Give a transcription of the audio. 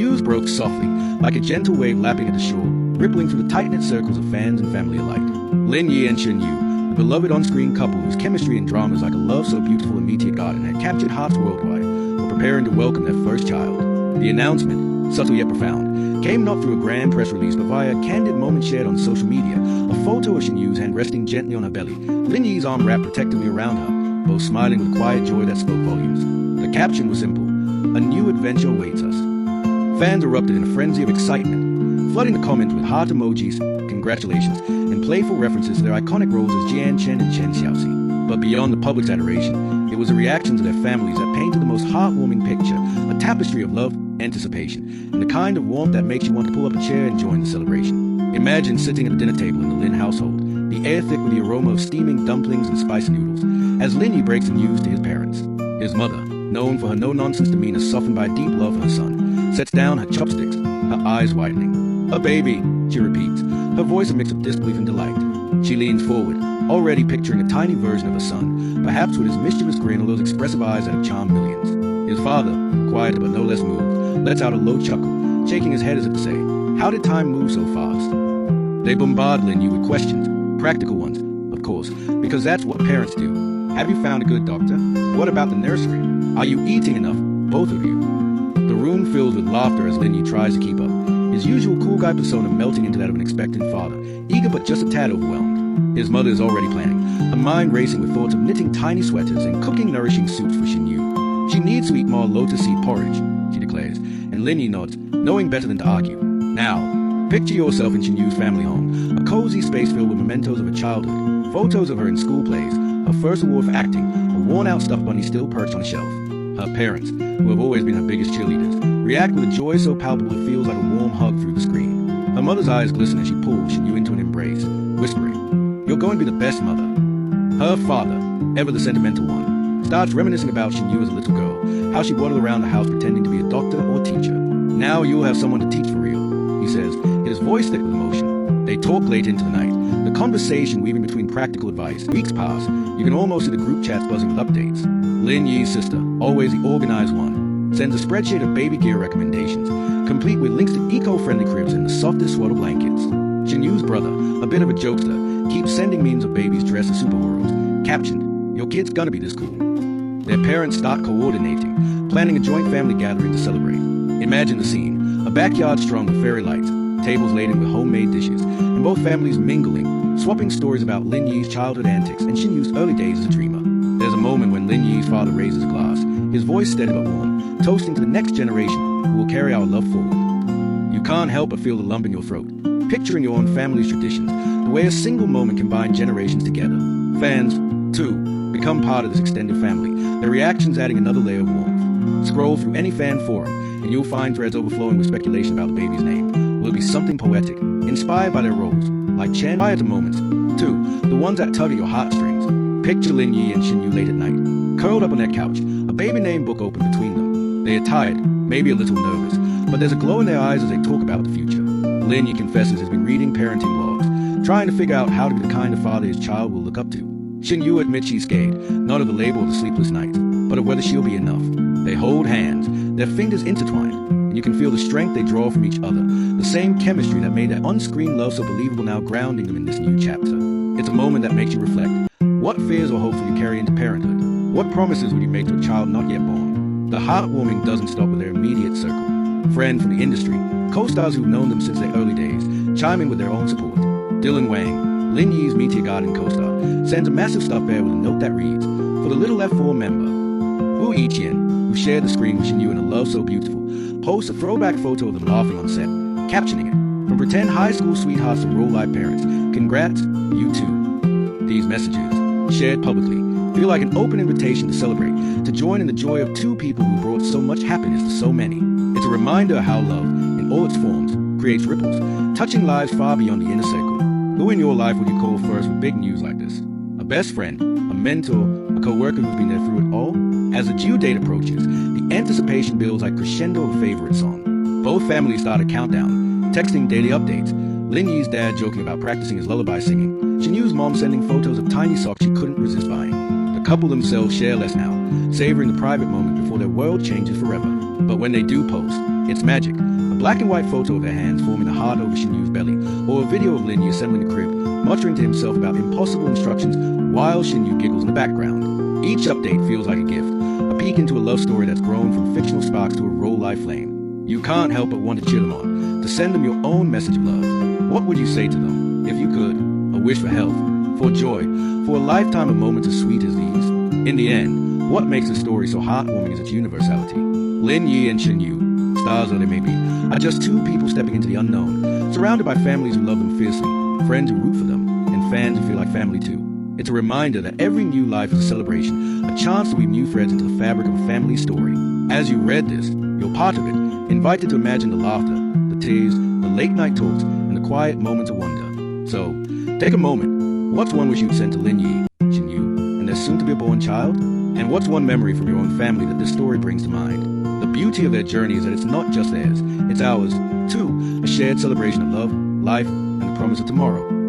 news broke softly, like a gentle wave lapping at the shore, rippling through the tight-knit circles of fans and family alike. Lin Yi and Shen Yu, the beloved on-screen couple whose chemistry and dramas like a love so beautiful in Meteor Garden had captured hearts worldwide, were preparing to welcome their first child. The announcement, subtle yet profound, came not through a grand press release but via a candid moment shared on social media, a photo of Shen Yu's hand resting gently on her belly, Lin Yi's arm wrapped protectively around her, both smiling with quiet joy that spoke volumes. The caption was simple: "A new adventure awaits us." Fans erupted in a frenzy of excitement, flooding the comments with heart emojis, congratulations, and playful references to their iconic roles as Jian Chen and Chen Xiaoxi. But beyond the public's adoration, it was the reaction to their families that painted the most heartwarming picture, a tapestry of love, anticipation, and the kind of warmth that makes you want to pull up a chair and join the celebration. Imagine sitting at a dinner table in the Lin household, the air thick with the aroma of steaming dumplings and spicy noodles, as Lin Yi breaks the news to his parents. His mother, known for her no-nonsense demeanor softened by deep love for her son, sets down her chopsticks, her eyes widening. "A baby," she repeats, her voice a mix of disbelief and delight. She leans forward, already picturing a tiny version of her son, perhaps with his mischievous grin or those expressive eyes that have charmed millions. His father, quieter but no less moved, lets out a low chuckle, shaking his head as if to say, "How did time move so fast?" They bombard Lin Yu with questions, practical ones, of course, because that's what parents do. "Have you found a good doctor? What about the nursery? Are you eating enough, both of you?" The room fills with laughter as Lin Yu tries to keep up, his usual cool guy persona melting into that of an expectant father, eager but just a tad overwhelmed. His mother is already planning, her mind racing with thoughts of knitting tiny sweaters and cooking nourishing soups for Shen Yu. "She needs to eat more lotus seed porridge," she declares, and Lin Yi nods, knowing better than to argue. Now, picture yourself in Shen Yu's family home, a cozy space filled with mementos of her childhood, photos of her in school plays, her first award for acting, a worn-out stuffed bunny still perched on a shelf. Her parents, who have always been her biggest cheerleaders, react with a joy so palpable it feels like a warm hug through the screen. Her mother's eyes glisten as she pulls Shen Yu into an embrace, whispering, "You're going to be the best mother." Her father, ever the sentimental one, starts reminiscing about Shen Yu as a little girl, how she waddled around the house pretending to be a doctor or teacher. "Now you'll have someone to teach for real," he says, his voice thick with emotion. They talk late into the night, the conversation weaving between practical advice. Weeks pass, you can almost see the group chats buzzing with updates. Lin Yi's sister, always the organized one, sends a spreadsheet of baby gear recommendations, complete with links to eco-friendly cribs and the softest swaddle blankets. Shen Yu's brother, a bit of a jokester, keeps sending memes of babies dressed as superheroes, captioned, "Your kid's gonna be this cool." Their parents start coordinating, planning a joint family gathering to celebrate. Imagine the scene, a backyard strung with fairy lights, tables laden with homemade dishes, and both families mingling, swapping stories about Lin Yi's childhood antics and Shen Yu's early days as a dreamer. There's a moment when Lin Yi's father raises a glass, his voice steady but warm, toasting to the next generation who will carry our love forward. You can't help but feel the lump in your throat, picturing your own family's traditions, the way a single moment can bind generations together. Fans, too, become part of this extended family, their reactions adding another layer of warmth. Scroll through any fan forum, and you'll find threads overflowing with speculation about the baby's name. Will it be something poetic, inspired by their roles, like Chen, inspired to moments, too, the ones that tug at your heartstrings. Picture Lin Yi and Shen Yu late at night, curled up on their couch, a baby name book open between them. They are tired, maybe a little nervous, but there's a glow in their eyes as they talk about the future. Lin Yi confesses he's been reading parenting logs, trying to figure out how to be the kind of father his child will look up to. Shen Yu admits she's scared, not of the label of the sleepless nights, but of whether she'll be enough. They hold hands, their fingers intertwined, and you can feel the strength they draw from each other, the same chemistry that made their on-screen love so believable now grounding them in this new chapter. It's a moment that makes you reflect. What fears or hopes will you carry into parenthood? What promises will you make to a child not yet born? The heartwarming doesn't stop with their immediate circle. Friends from the industry, co-stars who've known them since their early days, chime in with their own support. Dylan Wang, Lin Yi's Meteor Garden co-star, sends a massive stuffed bear with a note that reads, "For the little F4 member." Wu Yiqian, who shared the screen with Shen Yu in A Love So Beautiful, posts a throwback photo of them laughing on set, captioning it, "From pretend high school sweethearts to real-life parents, congrats, you too." These messages, shared publicly, feel like an open invitation to celebrate, to join in the joy of two people who brought so much happiness to so many. It's a reminder of how love, in all its forms, creates ripples, touching lives far beyond the inner circle. Who in your life would you call first with big news like this? A best friend, a mentor, a co-worker who's been there through it all? As the due date approaches, the anticipation builds like crescendo of a favorite song. Both families start a countdown, texting daily updates. Lin Yi's dad joking about practicing his lullaby singing, Shen Yu's mom sending photos of tiny socks she couldn't resist buying. The couple themselves share less now, savoring the private moment before their world changes forever. But when they do post, it's magic, black and white photo of their hands forming a heart over Shen Yu's belly, or a video of Lin Yi assembling the crib, muttering to himself about impossible instructions while Shen Yu giggles in the background. Each update feels like a gift, a peek into a love story that's grown from fictional sparks to a real-life flame. You can't help but want to cheer them on, to send them your own message of love. What would you say to them, if you could? A wish for health, for joy, for a lifetime of moments as sweet as these? In the end, what makes the story so heartwarming is its universality. Lin Yi and Shen Yu, stars though they may be, are just two people stepping into the unknown, surrounded by families who love them fiercely, friends who root for them, and fans who feel like family too. It's a reminder that every new life is a celebration, a chance to weave new threads into the fabric of a family story. As you read this, you're part of it, invited to imagine the laughter, the tears, the late-night talks, and the quiet moments of wonder. So, take a moment. What's one wish you'd send to Lin Yi, Shen Yu, and their soon-to-be-born child? And what's one memory from your own family that this story brings to mind? The beauty of their journey is that it's not just theirs, it's ours, too, a shared celebration of love, life, and the promise of tomorrow.